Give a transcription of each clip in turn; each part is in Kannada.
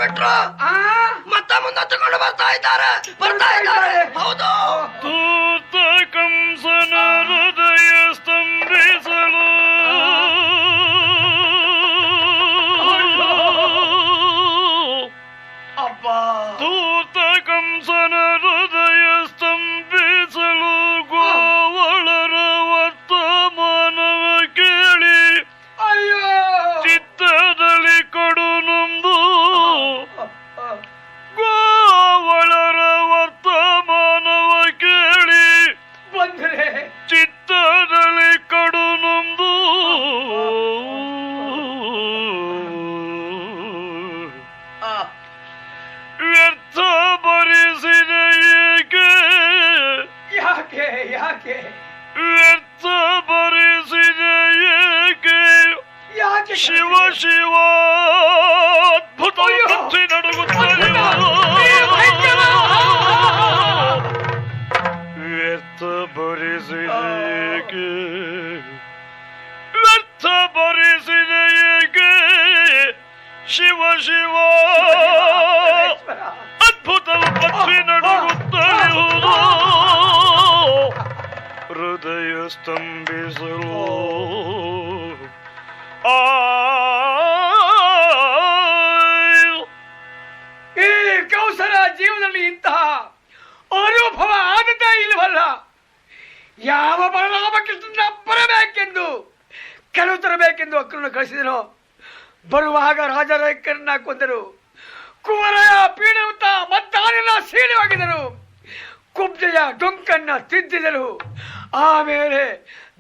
ಬಿಟ್ರು ಮತ್ತೆ ಮುಂದೆ ತಗೊಂಡು ಬರ್ತಾ ಇದ್ದಾರೆ ಹೌದು. ತೂತ ಕಂಸನ ಹೃದಯ ಸ್ತಂಭಿಸಲು ತೂತ ಕಂಸನ ಹೃದಯ ಸ್ತಂಭಿಸಲು ಗೋವಳರ ವರ್ತಮಾನವ ಕೇಳಿ ಚಿತ್ತದಲ್ಲಿ ಕಡು ನೊಂದು ಗೋವಳರ ವರ್ತಮಾನವ ಕೇಳಿ ಚಿತ್ತದಲ್ಲಿ ಕಡು ನೊಂದು ವ್ಯರ್ಥ ಭರಿಸಿದೆ ಏಕೆ ವ್ಯರ್ಥ ಭರಿಸಿದೆ ಏಕೆ ಶಿವ ಶಿವ ಅದ್ಭುತ ಬುದ್ಧಿ ನಡುಗುತ್ತದೆ ವ್ಯರ್ಥ ಭರಿಸಿದೆ ಏಕೆ ವ್ಯರ್ಥ ಭರಿಸಿದೆ ಏಕೆ ಶಿವ ಶಿವ ಅದ್ಭುತವು ಪಕ್ಷಿ ನಡುಗುತ್ತಲಿರುವುದು ಹೃದಯ ಸ್ತಂಭಿಸಲು ಈ ಕೌಸಲ ಜೀವನದಲ್ಲಿ ಇಂತಹ ಅನುಭವ ಆಗದೇ ಇಲ್ಲವಲ್ಲ. ಯಾವ ಬಲರಾಮಕೃಷ್ಣನ ಬರಬೇಕೆಂದು ಕೆಲವು ತರಬೇಕೆಂದು ಅಕ್ಕರನ್ನು ಕಳಿಸಿದನು. ಬರುವಾಗ ರಾಜರೇಖರನ್ನ ಕೊಂದರು. ಕುವರಯ ಪೀಡವಂತ ಮದ್ದಾನಿನ ಸೀಳವಾಗಿದ್ದರು. ಕುಬ್ಜೆಯ ಡೊಂಕನ್ನ ತಿದ್ದಿದರು. ಆಮೇಲೆ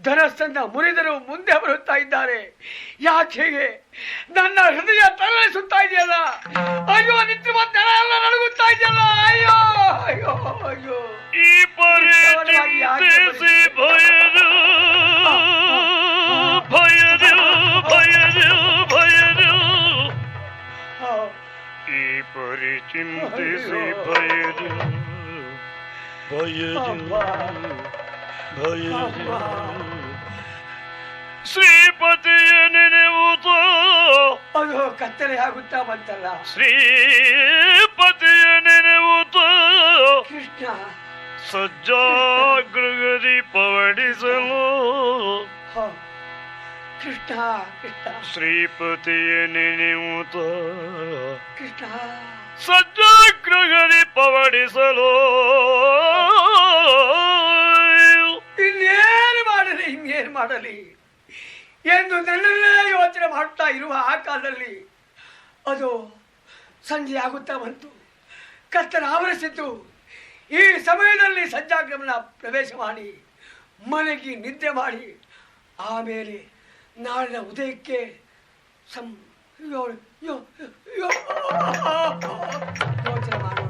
ಧನಸ್ಸನ್ನ ಮುರಿದರು. ಮುಂದೆ ಬರುತ್ತಾ ಇದ್ದಾರೆ. ಯಾಕೆ ನನ್ನ ಹೃದಯ ತರಳಿಸುತ್ತಾ ಇದೆಯಲ್ಲ. ಅಯ್ಯೋ ನಿತ್ಯ ಎಲ್ಲ ನಡುಗುತ್ತಾ ಇದೆಯಲ್ಲ. ಅಯ್ಯೋ ಅಯ್ಯೋ ಅಯ್ಯೋ ಈ ಪರಿಚಿಂತಿಸಿ ಭಯರು ಭಯರು ಭಯರು ಭಯರು ಈ ಪರಿಚಿಂತಿಸಿ ಭಯರು ಭಯರು ಭಯರು ಶ್ರೀಪತಿಯ ನೆನೆಯುವುದು ಅದು ಕತ್ತಲೆ ಆಗುತ್ತಾ ಬಂತಲ್ಲ. ಶ್ರೀಪತಿಯ ನೆನೆಯುವುದು ಕೃಷ್ಣ ಸಜ್ಜಾಗೃಹದಿ ಪವಡಿಸಲು ಕೃಷ್ಣ ಕೃಷ್ಣ ಶ್ರೀಪತಿಯ ನೆನೆಯುತ್ತ ಕೃಷ್ಣ ಸಜ್ಜಾಗೃಹದಿ ಪವಡಿಸಲು ಇನ್ನೇನು ಮಾಡಲಿ ಎಂದು ನನ್ನನ್ನೇ ಯೋಚನೆ ಮಾಡ್ತಾ ಇರುವ ಆ ಕಾಲದಲ್ಲಿ ಅದು ಸಂಜೆ ಆಗುತ್ತಾ ಬಂತು. ಕತ್ತಲ ಆವರಿಸಿತು. ಈ ಸಮಯದಲ್ಲಿ ಸಜ್ಜಾಗ್ರಹಣ ಪ್ರವೇಶ ಮಾಡಿ ಮನೆಗೆ ನಿದ್ದೆ ಮಾಡಿ ಆಮೇಲೆ ನಾಳಿನ ಉದಯಕ್ಕೆ ಯೋಚನೆ ಮಾಡೋಣ.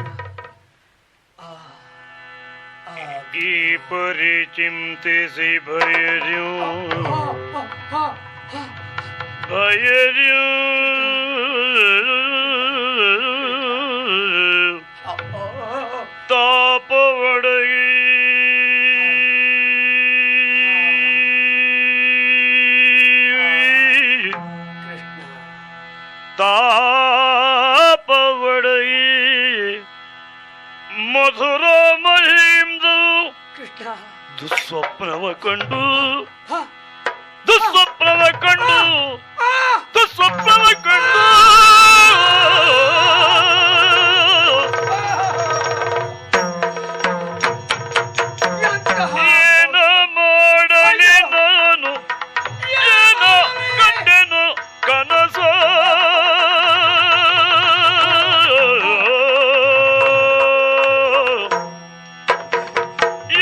ಈ ಪರಿಚಿಂತಿಸಿ ಭಯರ್ಯು ಭಯರ್ಯು ತಾಪವಡಗಿ ತಾಪವಡಗಿ ಮಧುರ ಮಹಿಂದು ದುಸ್ವಪ್ನವ ಕಂಡು ದುಸ್ವಪ್ನವ ಕಂಡು ದುಸ್ವಪ್ನವ ಕಂಡು ಏನ ಮಾಡಲಿ ನಾನು ಏನ ಕಂಡೆನು ಕನಸ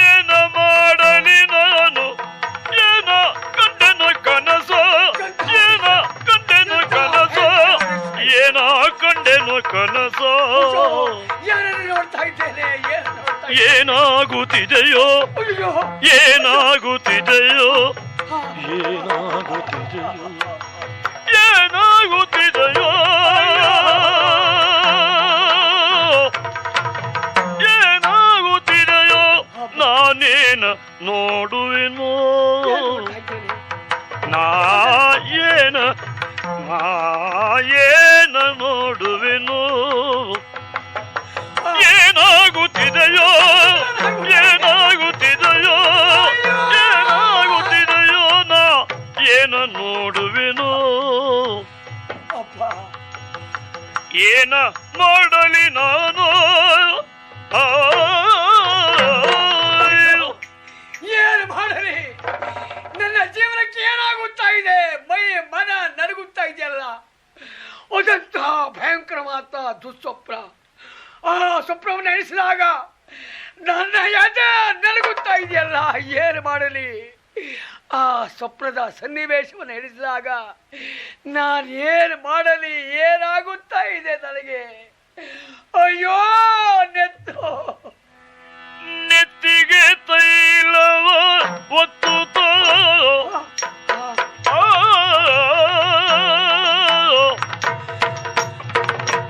ಏನ ಮಾಡಲಿ ನಾನು ಏನ ಕಂಡೆನು ಕನಸ ಏನ ಕಂಡೆನು ಕನಸ ಏನ ಕಂಡೆನು ಕನಸ ನೋಡ್ತಾ ಇದ್ದೇನೆ. ಏನಾಗುತ್ತಿದೆಯೋ ಏನಾಗುತ್ತಿದೆಯೋ ಏನಾಗುತ್ತಿದೆಯೋ ಏನಾಗುತ್ತಿದೆಯೋ ಏನಾಗುತ್ತಿದೆಯೋ ನಾನೇನ ನೋಡುವೆನೋ ನಾ ಏನ ನೋಡುವೆನೋ ಏನಾಗುತ್ತಿದೆಯೋ ಏನಾಗುತ್ತಿದೆಯೋ ಏನಾಗುತ್ತಿದೆಯೋ ನಾ ಏನ ನೋಡುವೆನೋ ಅಪ್ಪ ಏನ ಮಾಡಲಿ ನಾನು ಏನು ಮಾಡಲಿ? ನನ್ನ ಜೀವನಕ್ಕೆ ಏನಾಗುತ್ತಾ ಇದೆ? ಮೈ ಮನ ನಡುಗುತ್ತಾ ಇದೆಯಲ್ಲ. ಅದಂತಹ ಭಯಂಕರವಾದ ದುಸ್ವಪ್ನ. ಆ ಸ್ವಪ್ನವನ್ನು ಎಣಿಸಿದಾಗ ನನ್ನ ಎದೆ ನಡುಗುತ್ತಾ ಇದೆಯಲ್ಲ. ಏನು ಮಾಡಲಿ? ಆ ಸ್ವಪ್ನದ ಸನ್ನಿವೇಶವನ್ನು ಎಣಿಸಿದಾಗ ನಾನು ಏನು ಮಾಡಲಿ? ಏನಾಗುತ್ತಾ ಇದೆ ನನಗೆ? ಅಯ್ಯೋ ನೆತ್ತಿಗೆ ತೈಲವ ಒತ್ತುತ್ತ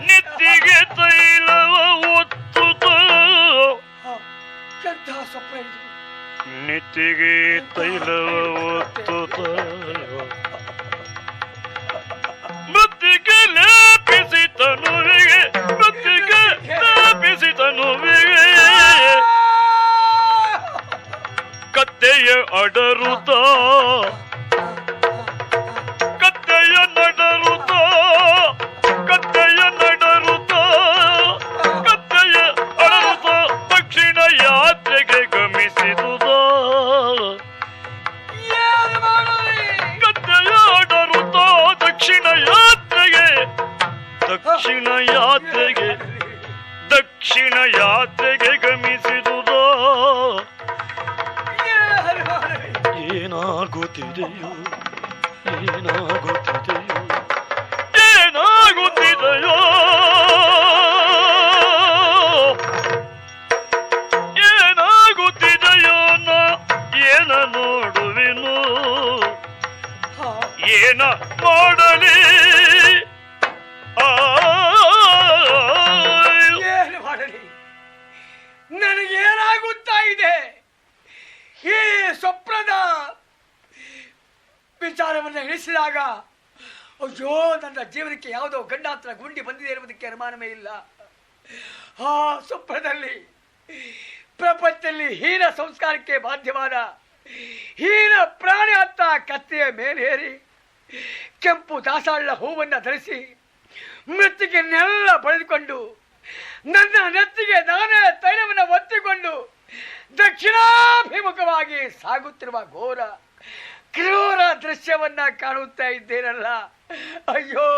ನೆತ್ತಿಗೆ ತೈಲವ ಒತ್ತುತ್ತ ಎಂತಹ ಸ್ವಪ್ನ ಇದು? ನೆತ್ತಿಗೆ ತೈಲವ ಒತ್ತುತ್ತ ಮೃತ್ತಿಗೆ ಲೇಪಿಸಿ ತನುವಿಗೆ ಮೃತ್ತಿಗೆ ಲೇಪಿಸಿ ತನುವಿಗೆ ಕತ್ತೆಯ ಅಡರುತ್ತ ಕತ್ತೆಯ ನಡರುತ್ತ ಕತ್ತೆಯ ನಡರುತ್ತ ಕತ್ತೆಯ ಅಡರುತ್ತ ದಕ್ಷಿಣ ಯಾತ್ರೆಗೆ ಗಮಿಸಿದುದ ಕತ್ತೆಯ ಅಡರುತ್ತ ದಕ್ಷಿಣ ಯಾತ್ರೆಗೆ ದಕ್ಷಿಣ ಯಾತ್ರೆಗೆ ದಕ್ಷಿಣ ಯಾತ್ರೆಗೆ ಗಮಿಸಿದುದ ಏನಾಗುತ್ತಿದೆಯೋ ಏನಾಗುತ್ತಿದೆಯೋ ಏನಾಗುತ್ತಿದೆಯೋ ಏನಾಗುತ್ತಿದೆಯೋ ನಾ ಏನ ನೋಡುವೆನು ಏನ ಮಾಡಲಿ ಏನು ಮಾಡಲಿ? ನನಗೇನಾಗುತ್ತಾ ಇದೆ? ಈ ಸ್ವಪ್ನದ ವಿಚಾರವನ್ನು ಎಣಿಸಿದಾಗ ಅಯ್ಯೋ ನನ್ನ ಜೀವನಕ್ಕೆ ಯಾವುದೋ ಗಂಡಾಂತರ ಗುಂಡಿ ಬಂದಿದೆ ಎನ್ನುವುದಕ್ಕೆ ಅನುಮಾನವೇ ಇಲ್ಲ. ಆ ಸ್ವಪ್ನದಲ್ಲಿ ಪ್ರಪಂಚದಲ್ಲಿ ಹೀನ ಸಂಸ್ಕಾರಕ್ಕೆ ಬಾಧ್ಯವಾದ ಹೀನ ಪ್ರಾಣಿ ಅಂತ ಕತ್ತೆಯ ಮೇಲೇರಿ ಕೆಂಪು ದಾಸಾಳ ಹೂವನ್ನು ಧರಿಸಿ ಮೃತ್ತಿಗೆನ್ನೆಲ್ಲ ಬಳಿದುಕೊಂಡು ನನ್ನ ನೆತ್ತಿಗೆ ನಾನೇ ತೈಲವನ್ನು ಒತ್ತಿಕೊಂಡು ದಕ್ಷಿಣಾಭಿಮುಖವಾಗಿ ಸಾಗುತ್ತಿರುವ ಘೋರ ಕ್ರೂರ ದೃಶ್ಯವನ್ನ ಕಾಣುತ್ತಾ ಇದ್ದೇನಲ್ಲ. ಅಯ್ಯೋ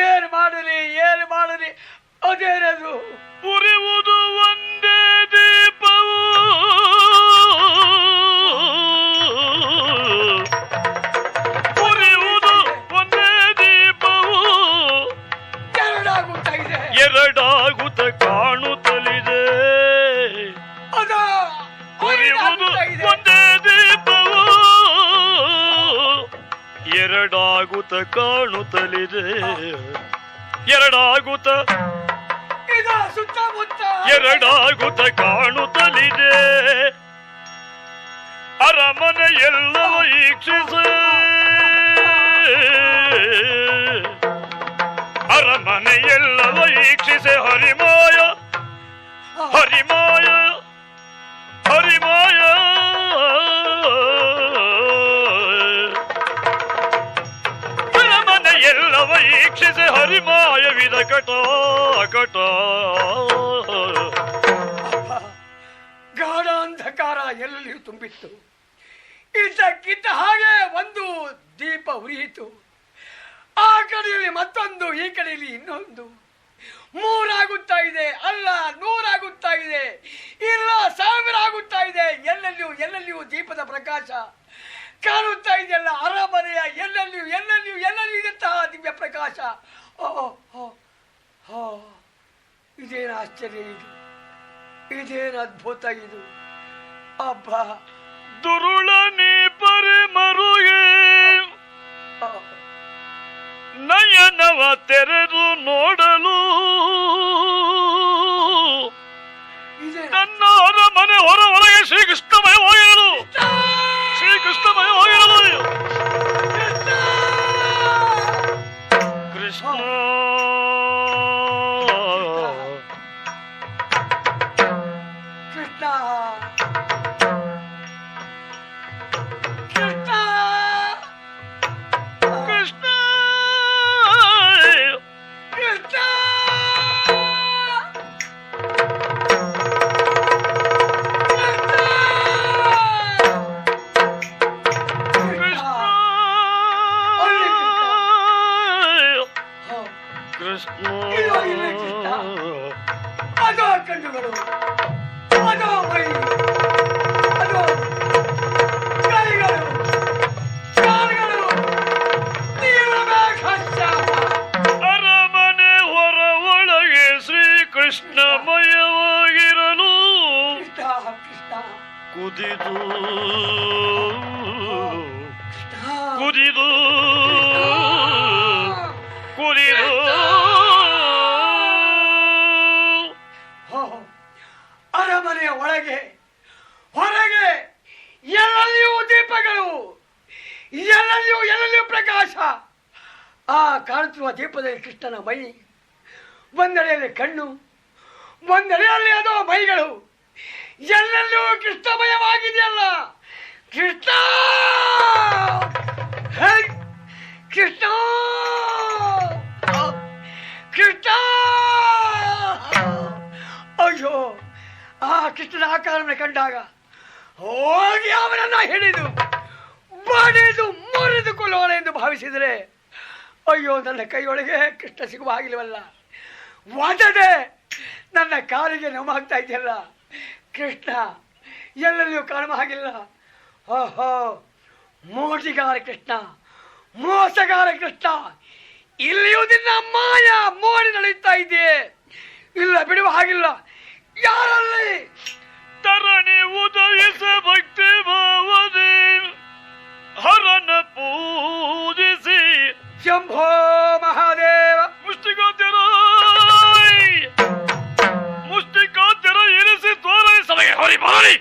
ಏನು ಮಾಡಲಿ? ಏನು ಮಾಡಲಿ? ಅದೇನದು? ಉರಿಯುವುದು ಒಂದೇ ದೀಪವು ಉರಿಯುವುದು ಒಂದೇ ದೀಪವು ಎರಡಾಗುತ್ತಾ ಇದೆ. ಎರಡಾಗುತ್ತ ಕಾಣುತ್ತಲಿದೆ. ಅದ ಉರಿಯುವುದು ಒಂದೇ ದೀಪವು ಎರಡಾಗುತ್ತ ಕಾಣುತ್ತಲಿದೆ. ಎರಡಾಗುತ್ತ ಇದು ಸುತ್ತಮುತ್ತ ಎರಡಾಗುತ್ತ ಕಾಣುತ್ತಲಿದೆ. ಅರಮನೆಯೆಲ್ಲವ ಈಕ್ಷಿಸ ಅರಮನೆಯೆಲ್ಲವ ಈಕ್ಷಿಸೆ ಹರಿಮಾಯ ಹರಿಮಾಯ ಹರಿಮಾಯ ಅರಮನೆಯೆಲ್ಲವ ಈಕ್ಷಿಸೆ ಹರಿಮಾಯವಿದ ಕಟ ಕಟ ಗಾಢಾಂಧಕಾರ ಎಲ್ಲೆಲ್ಲಿಯೂ ತುಂಬಿತ್ತು. ಇದ್ದಕ್ಕಿದ್ದ ಹಾಗೆ ಒಂದು ದೀಪ ಉರಿಯಿತು. ಆ ಕಡೆಯಲ್ಲಿ ಮತ್ತೊಂದು, ಈ ಕಡೆಯಲ್ಲಿ ಇನ್ನೊಂದು. ಮೂರಾಗುತ್ತಾ ಇದೆ, ಅಲ್ಲ ನೂರಾಗುತ್ತಾ ಇದೆ, ಇಲ್ಲ 1000 ಆಗುತ್ತಾ ಇದೆ. ಎಲ್ಲೆಲ್ಲಿಯೂ ದೀಪದ ಪ್ರಕಾಶ ಕಾಣುತ್ತಾ ಇದೆಯಲ್ಲ. ಅರಮನೆಯ ಎಲ್ಲೆಲ್ಲಿಯೂ ಇದಂತಹ ದಿವ್ಯ ಪ್ರಕಾಶ. ಇದೇನು ಆಶ್ಚರ್ಯ ಇದು! ಇದೇನು ಅದ್ಭುತ ಇದು! ಅಬ್ಬಾ ದುರುಳ ನೀ ಪರಿ ಮರುಗೆ ನಯನವ ತೆರೆದು ನೋಡಲು ನನ್ನ ಅರಮನೆ ಹೊರಗೆ ಶ್ರೀಕೃಷ್ಣಮಯವಾಗಿರಲು ಶ್ರೀಕೃಷ್ಣಮಯವಾಗಿರಲು ಕೃಷ್ಣ ಇಲ್ಲಿ ಕೃಷ್ಣ, ಅದೋ ಕಣ್ಣುಗಳು, ಅದೋ ಮೈ, ಅದೋ ಕೈಗಳು, ಕಾಲುಗಳು, ನೀರಬೇಕಶ್ಚಾಪ. ಅರಮನೆ ಹೊರ ಒಳಗೆ ಶ್ರೀಕೃಷ್ಣಮಯವಾಗಿರಲು ಕೃಷ್ಣ ಕೃಷ್ಣ ಕುದಿದು ಕೃಷ್ಣ ಕುದಿದು ಕುದಿದು ಅರಮನೆಯ ಒಳಗೆ ಹೊರಗೆ ಎಲ್ಲೆಲ್ಲಿಯೂ ದೀಪಗಳು, ಎಲ್ಲೆಲ್ಲಿಯೂ ಪ್ರಕಾಶ. ಆ ಕಾಣುತ್ತಿರುವ ದೀಪದಲ್ಲಿ ಕೃಷ್ಣನ ಮೈ, ಒಂದೆಡೆಯಲ್ಲಿ ಕಣ್ಣು, ಒಂದೆಡೆಯಲ್ಲಿ ಅದೋ ಮೈಗಳು, ಎಲ್ಲೆಲ್ಲೂ ಕೃಷ್ಣಮಯವಾಗಿದೆಯಲ್ಲ. ಕೃಷ್ಣ ಹೇ, ಕೃಷ್ಣ ಕೃಷ್ಣ. ಅಯ್ಯೋ, ಆ ಕೃಷ್ಣನ ಆಕಾರವನ್ನು ಕಂಡಾಗ ಹೋಗಿ ಅವನನ್ನ ಹಿಡಿದು ಬಡಿದು ಮುರಿದುಕೊಳ್ಳೋಣ ಎಂದು ಭಾವಿಸಿದರೆ, ಅಯ್ಯೋ ನನ್ನ ಕೈಯೊಳಗೆ ಕೃಷ್ಣ ಸಿಗುವ ಆಗಿಲ್ವಲ್ಲ. ವಾದದೆ ನನ್ನ ಕಾಲಿಗೆ ನೋವಾಗ್ತಾ ಇದೆಯಲ್ಲ. ಕೃಷ್ಣ ಎಲ್ಲೆಲ್ಲಿಯೂ ಕಾಣುವ ಹಾಗಿಲ್ಲ. ಓಹೋ, ಮೋಟಿಗಾರ ಕೃಷ್ಣ, ಮೋಸಗಾರ ಕೃಷ್ಣ, ಇಲ್ಲಿಯೂ ನಿನ್ನ ಮಾಯ ಮೋಡಿ ನಡೆಯುತ್ತಾ ಇದೆಯೇ? ಇಲ್ಲ, ಬಿಡುವ ಹಾಗಿಲ್ಲ. ಯಾರಲ್ಲಿ ತರಣಿ ಉದಯಿಸ ಭಕ್ತಿ ಭಾವನೆ ಹರನ ಪೂಜಿಸಿ ಶಂಭೋ ಮಹಾದೇವ ಮುಷ್ಟಿಕಾದ್ಯರ ಇರಿಸಿ ತೋರಿಸಲೇ ಹರಿ ಬಾರಿ